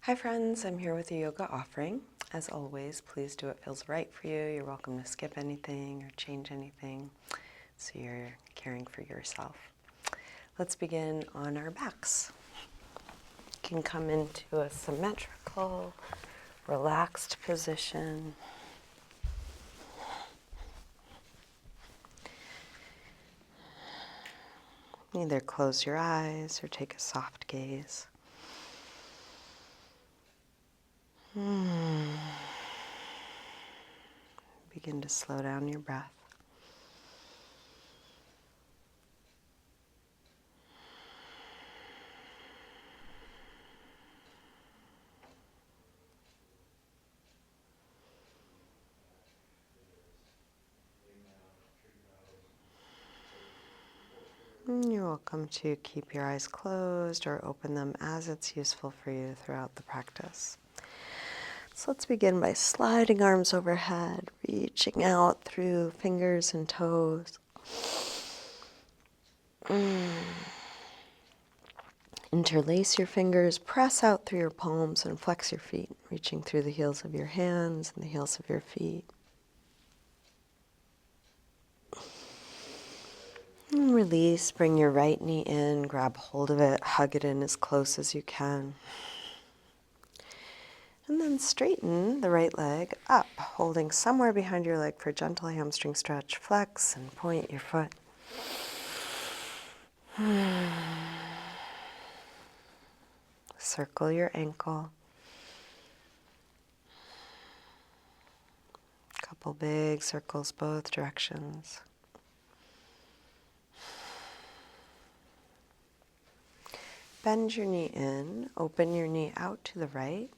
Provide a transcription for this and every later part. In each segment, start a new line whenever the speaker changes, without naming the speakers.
Hi friends, I'm here with a yoga offering. As always, please do what feels right for you. You're welcome to skip anything or change anything, so you're caring for yourself. Let's begin on our backs. You can come into a symmetrical, relaxed position. Either close your eyes or take a soft gaze. Begin to slow down your breath. You're welcome to keep your eyes closed or open them as it's useful for you throughout the practice. So let's begin by sliding arms overhead, reaching out through fingers and toes. Interlace your fingers, press out through your palms and flex your feet, reaching through the heels of your hands and the heels of your feet. And release, bring your right knee in, grab hold of it, hug it in as close as you can. And then straighten the right leg up, holding somewhere behind your leg for a gentle hamstring stretch. Flex and point your foot. Circle your ankle. Couple big circles both directions. Bend your knee in, open your knee out to the right,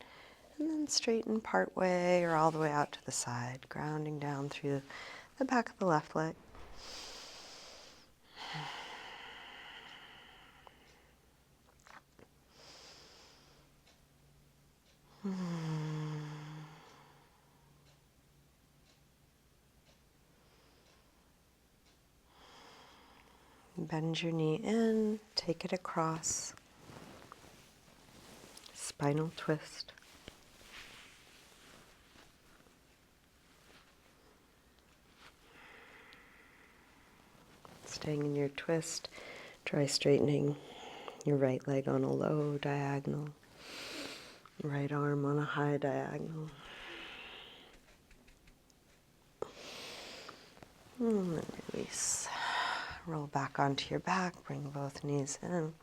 and then straighten part way or all the way out to the side, grounding down through the back of the left leg. Bend your knee in, take it across. Spinal twist. Staying in your twist, try straightening your right leg on a low diagonal, right arm on a high diagonal. And then release. Roll back onto your back, bring both knees in.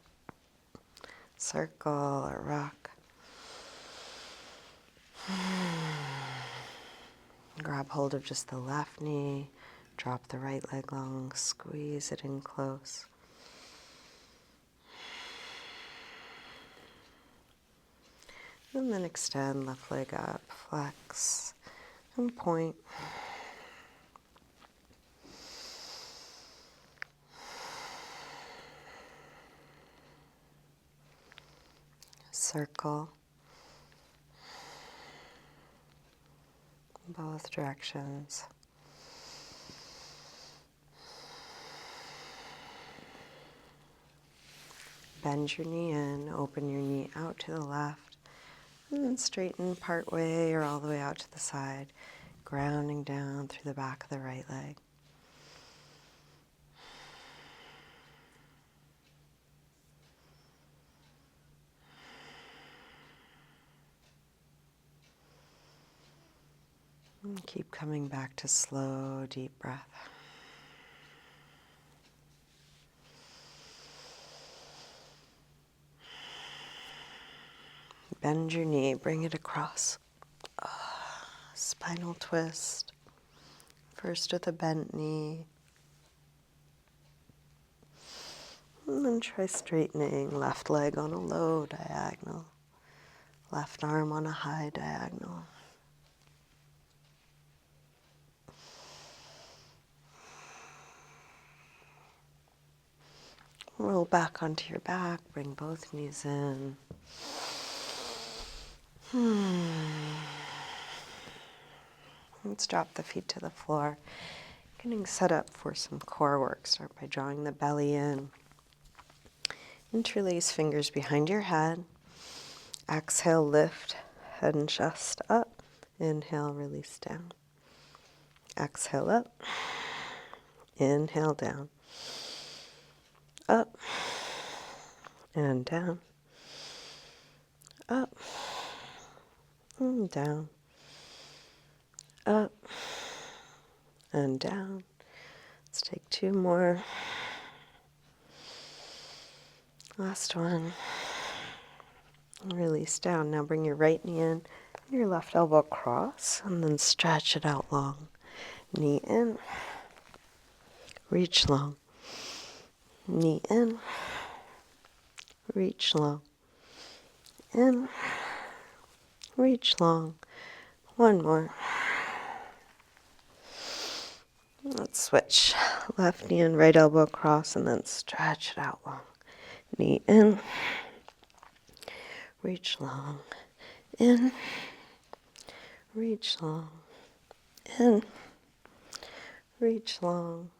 Circle or rock. Grab hold of just the left knee, drop the right leg long, squeeze it in close. And then extend left leg up, flex, and point. Circle. Both directions. Bend your knee in, open your knee out to the left, and then straighten part way or all the way out to the side, grounding down through the back of the right leg. And keep coming back to slow, deep breath. Bend your knee, bring it across. Spinal twist. First with a bent knee. And then try straightening left leg on a low diagonal. Left arm on a high diagonal. Roll back onto your back, bring both knees in. Let's drop the feet to the floor. Getting set up for some core work. Start by drawing the belly in. Interlace fingers behind your head. Exhale, lift head and chest up. Inhale, release down. Exhale up. Inhale, down. Up and down. Up and down. Up and down. Let's take 2 more. Last one. Release down. Now bring your right knee in, your left elbow across, and then stretch it out long. Knee in, reach long. Knee in, reach long. In, reach long. One more. Let's switch. Left knee in, right elbow across, and then stretch it out long. Knee in, reach long. In, reach long. In, reach long.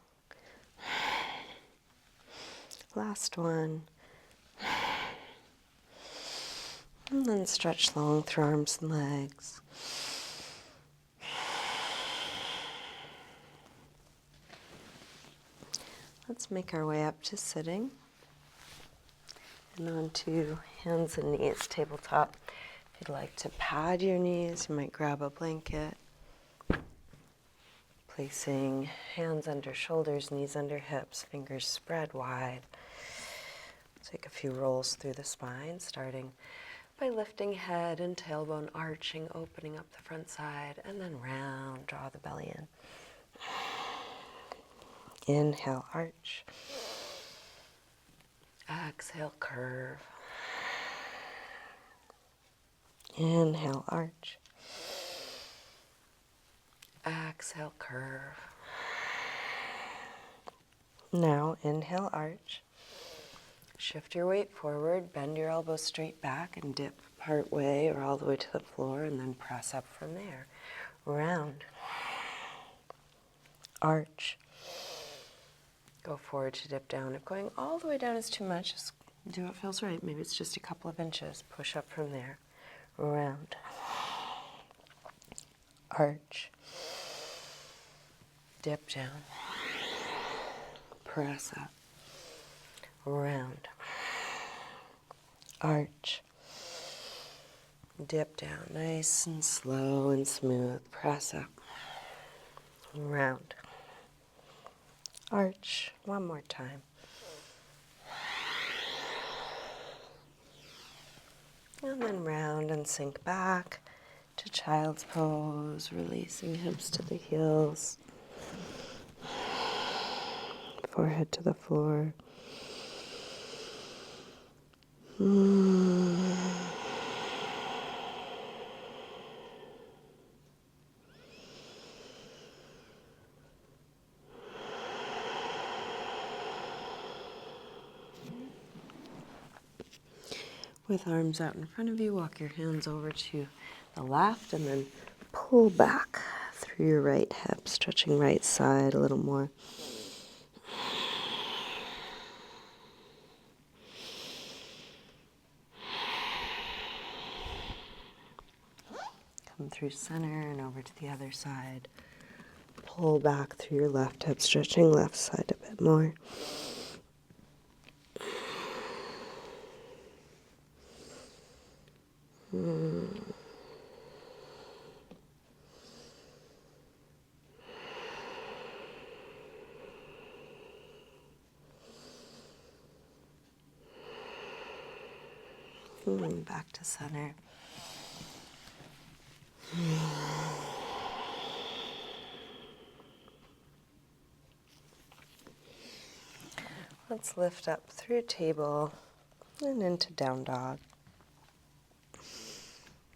Last one. And then stretch long through arms and legs. Let's make our way up to sitting and onto hands and knees, tabletop. If you'd like to pad your knees, you might grab a blanket. Placing hands under shoulders, knees under hips, fingers spread wide. Take a few rolls through the spine, starting by lifting head and tailbone arching, opening up the front side, and then round, draw the belly in. Inhale, arch. Exhale, curve. Inhale, arch. Exhale, curve. Now, inhale, arch. Shift your weight forward, bend your elbows straight back, and dip part way or all the way to the floor, and then press up from there. Round. Arch. Go forward to dip down. If going all the way down is too much, just do what feels right. Maybe it's just a couple of inches. Push up from there. Round. Arch. Dip down. Press up. Round. Arch. Dip down. Nice and slow and smooth. Press up. Round. Arch. One more time. And then round and sink back to child's pose, releasing hips to the heels, forehead to the floor. With arms out in front of you, walk your hands over to the left and then pull back through your right hip, stretching right side a little more. Come through center and over to the other side. Pull back through your left hip, stretching left side a bit more. Back to center. Let's lift up through table and into down dog.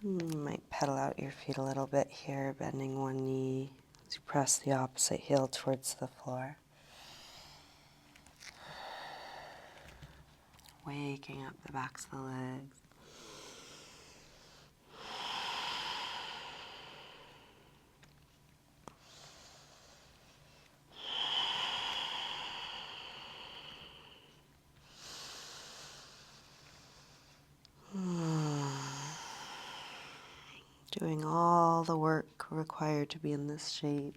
You might pedal out your feet a little bit here, bending one knee as you press the opposite heel towards the floor. Waking up the backs of the legs. doing all the work required to be in this shape.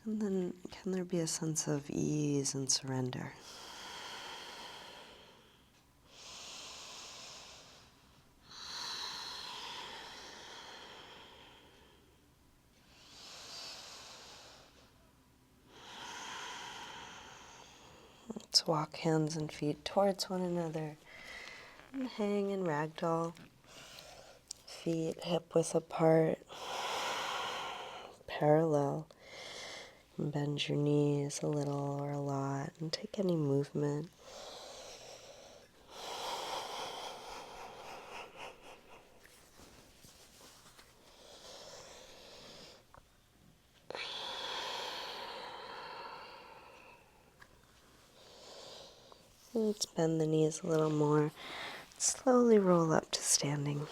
And then can there be a sense of ease and surrender? Let's walk hands and feet towards one another and hang in ragdoll. Feet hip width apart, parallel. And bend your knees a little or a lot and take any movement. Let's bend the knees a little more. Slowly roll up to standing.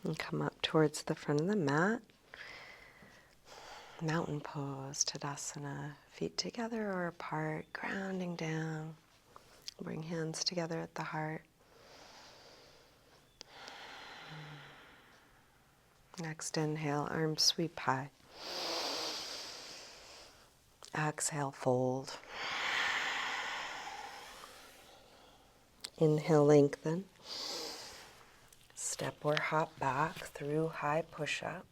And come up towards the front of the mat. Mountain pose, Tadasana. Feet together or apart, grounding down. Bring hands together at the heart. Next inhale, arms sweep high. Exhale, fold. Inhale, lengthen. Step or hop back through high push-up.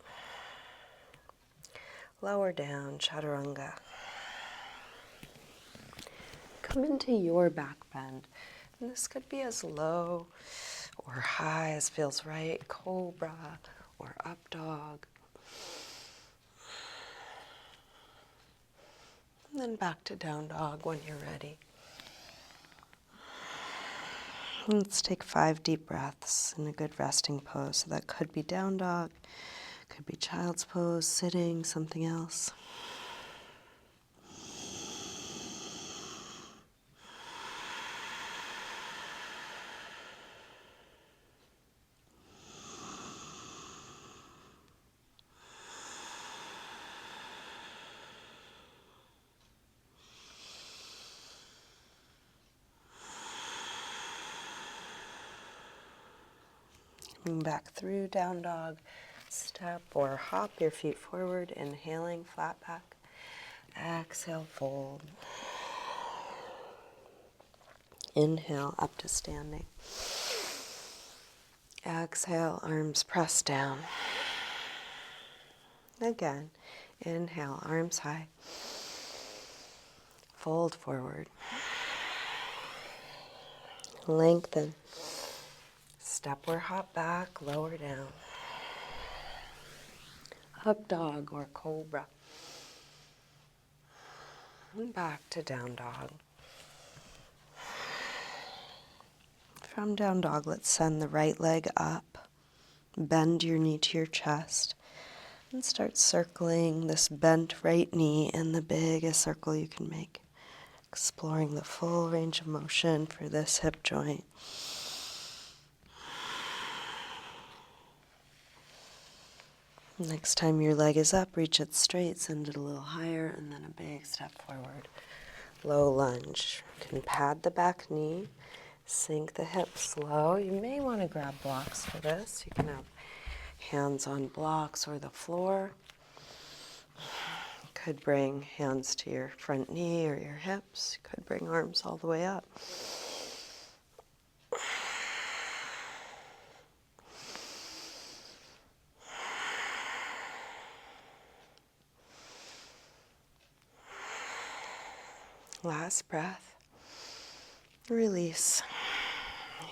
Lower down, chaturanga. Come into your back bend. And this could be as low or high as feels right. Cobra or up dog. And then back to down dog when you're ready. Let's take 5 deep breaths in a good resting pose. So that could be down dog, could be child's pose, sitting, something else. Coming back through down dog, step or hop your feet forward, inhaling, flat back. Exhale, fold. Inhale, up to standing. Exhale, arms press down. Again, inhale, arms high. Fold forward. Lengthen. Step or hop back, lower down. Up dog or cobra. And back to down dog. From down dog, let's send the right leg up. Bend your knee to your chest. And start circling this bent right knee in the biggest circle you can make. Exploring the full range of motion for this hip joint. Next time your leg is up, reach it straight, send it a little higher, and then a big step forward. Low lunge. You can pad the back knee, sink the hips low. You may want to grab blocks for this. You can have hands on blocks or the floor. You could bring hands to your front knee or your hips. You could bring arms all the way up. Last breath. Release.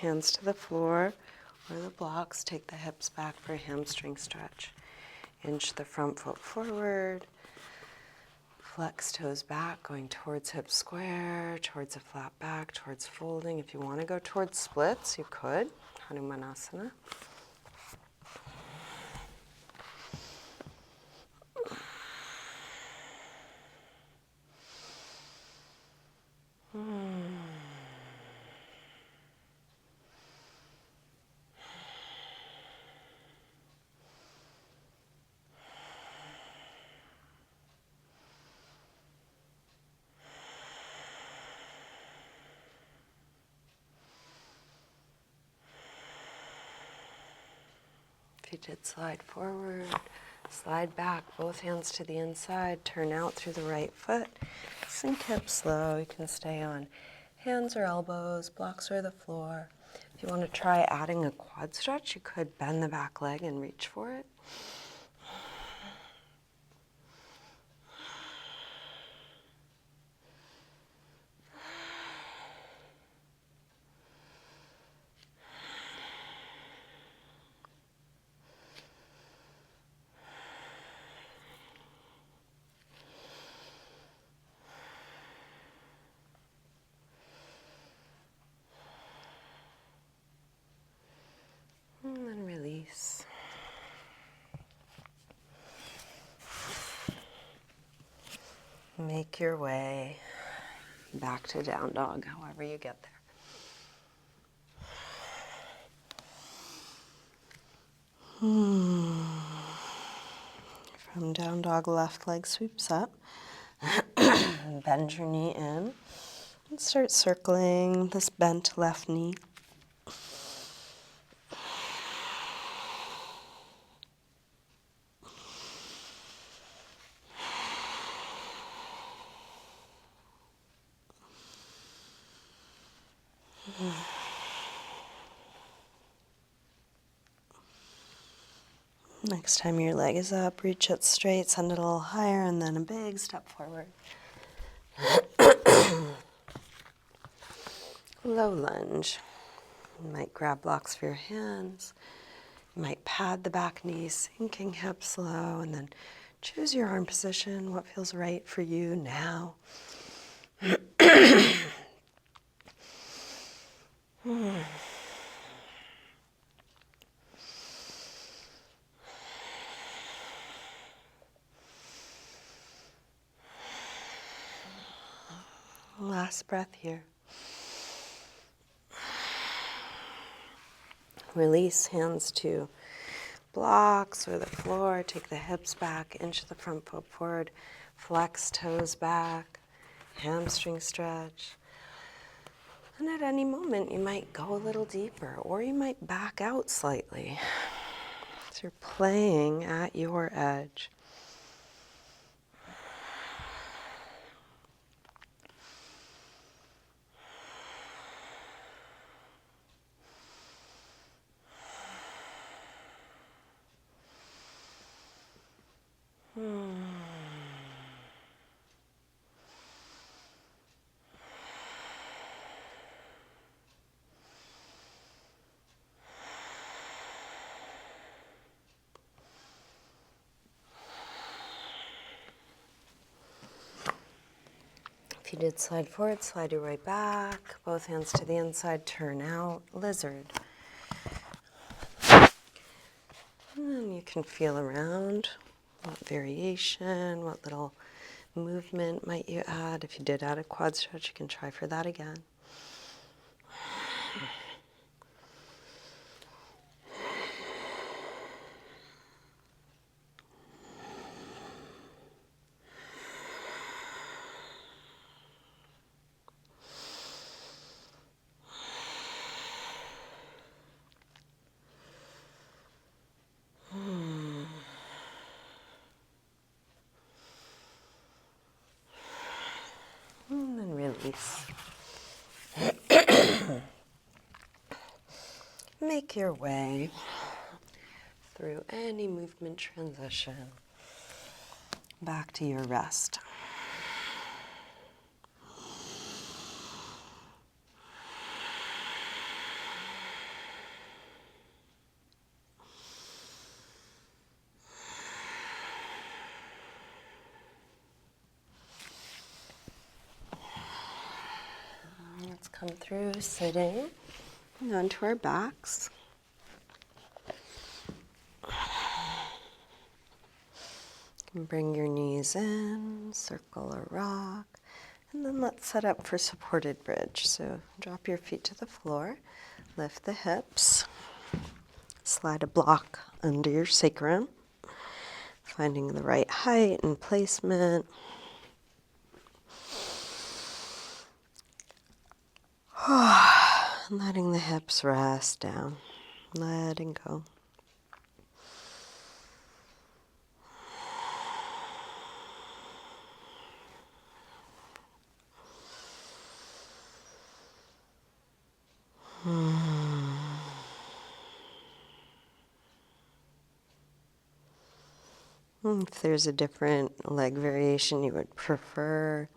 Hands to the floor or the blocks. Take the hips back for a hamstring stretch. Inch the front foot forward. Flex toes back, going towards hip square, towards a flat back, towards folding. If you want to go towards splits, you could. Hanumanasana. you did slide forward, slide back, both hands to the inside, turn out through the right foot, sink hips low. You can stay on hands or elbows, blocks or the floor. If you want to try adding a quad stretch, you could bend the back leg and reach for it. And then release. Make your way back to down dog, however you get there. From down dog, left leg sweeps up. Bend your knee in and start circling this bent left knee. Next time your leg is up, reach it straight, send it a little higher, and then a big step forward. Low lunge. You might grab blocks for your hands. You might pad the back knee, sinking hips low, and then choose your arm position, what feels right for you now. Last breath here. Release hands to blocks or the floor. Take the hips back, inch the front foot forward. Flex toes back, hamstring stretch. And at any moment, you might go a little deeper or you might back out slightly. So you're playing at your edge. If you did slide forward, slide your right back. Both hands to the inside, turn out, lizard. And then you can feel around what variation, what little movement might you add. If you did add a quad stretch, you can try for that again. And then release. Make your way through any movement transition back to your rest. Let's come through sitting onto our backs. Bring your knees in, circle a rock, and then let's set up for supported bridge. So drop your feet to the floor, lift the hips, slide a block under your sacrum, finding the right height and placement. Letting the hips rest down, letting go. If there's a different leg variation you would prefer,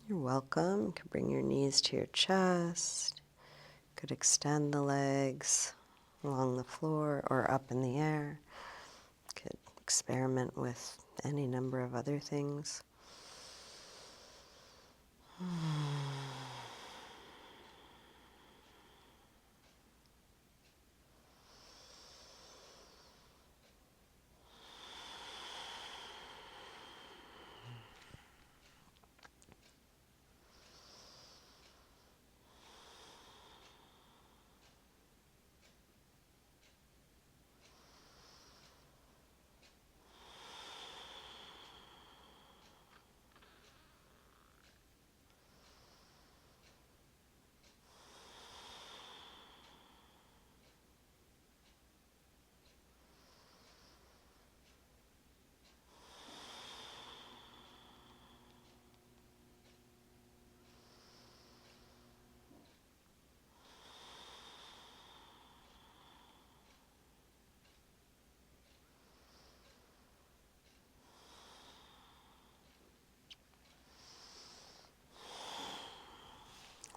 you're welcome. You could bring your knees to your chest. You could extend the legs along the floor or up in the air. You could experiment with any number of other things.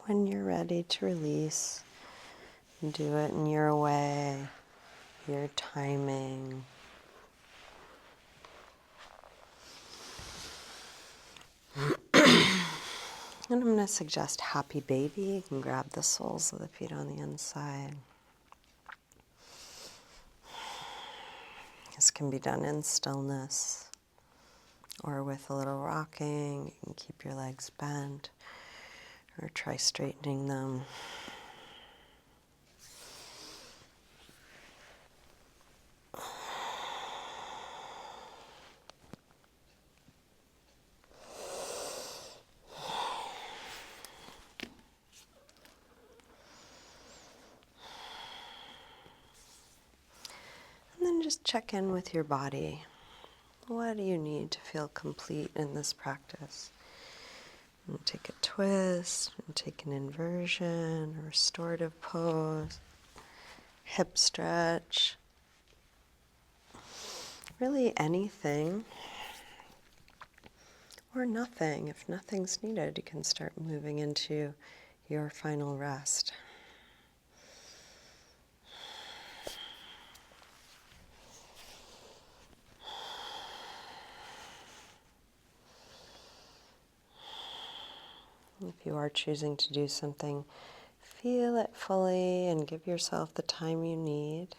When you're ready to release, do it in your way, your timing. And I'm going to suggest happy baby. You can grab the soles of the feet on the inside. This can be done in stillness or with a little rocking. You can keep your legs bent or try straightening them. And then just check in with your body. What do you need to feel complete in this practice? And take a twist, and take an inversion, a restorative pose, hip stretch. Really anything or nothing. If nothing's needed, you can start moving into your final rest. If you are choosing to do something, feel it fully and give yourself the time you need.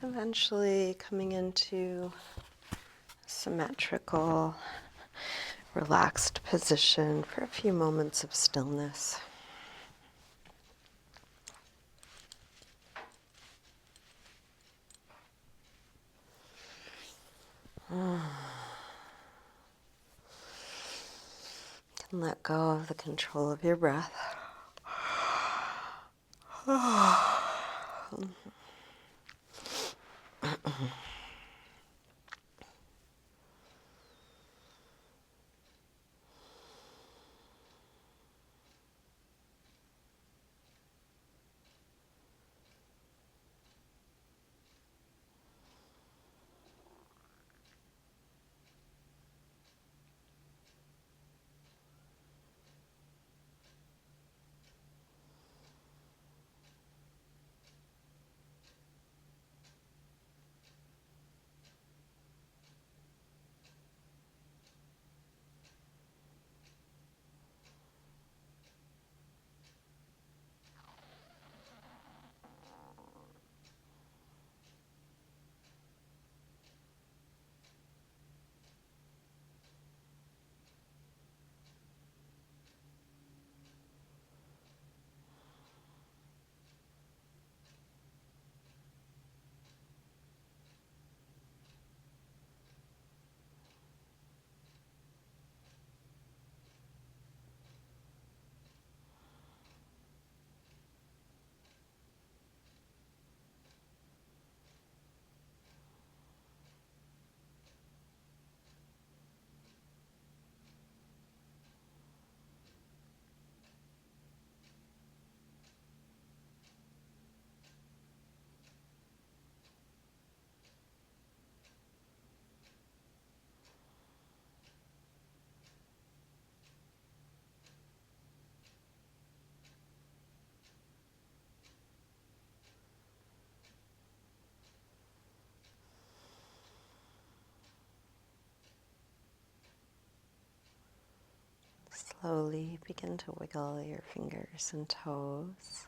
Eventually coming into symmetrical, relaxed position for a few moments of stillness. And let go of the control of your breath. slowly begin to wiggle your fingers and toes.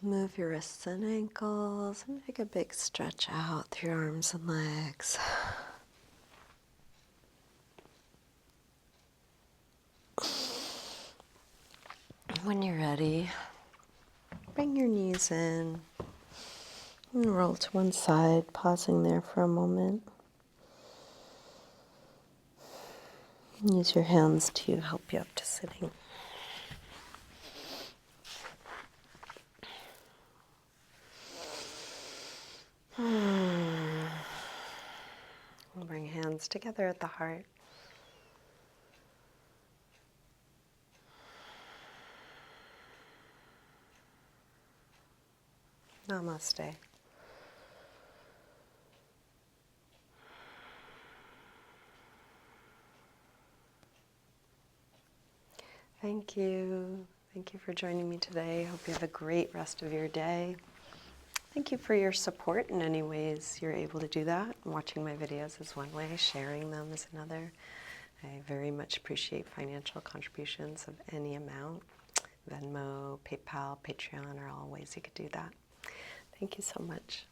Move your wrists and ankles and take a big stretch out through your arms and legs. When you're ready, bring your knees in and roll to one side, pausing there for a moment. Use your hands to help you up to sitting. We'll bring hands together at the heart. Namaste. Thank you. Thank you for joining me today. Hope you have a great rest of your day. Thank you for your support in any ways you're able to do that. Watching my videos is one way, sharing them is another. I very much appreciate financial contributions of any amount. Venmo, PayPal, Patreon are all ways you could do that. Thank you so much.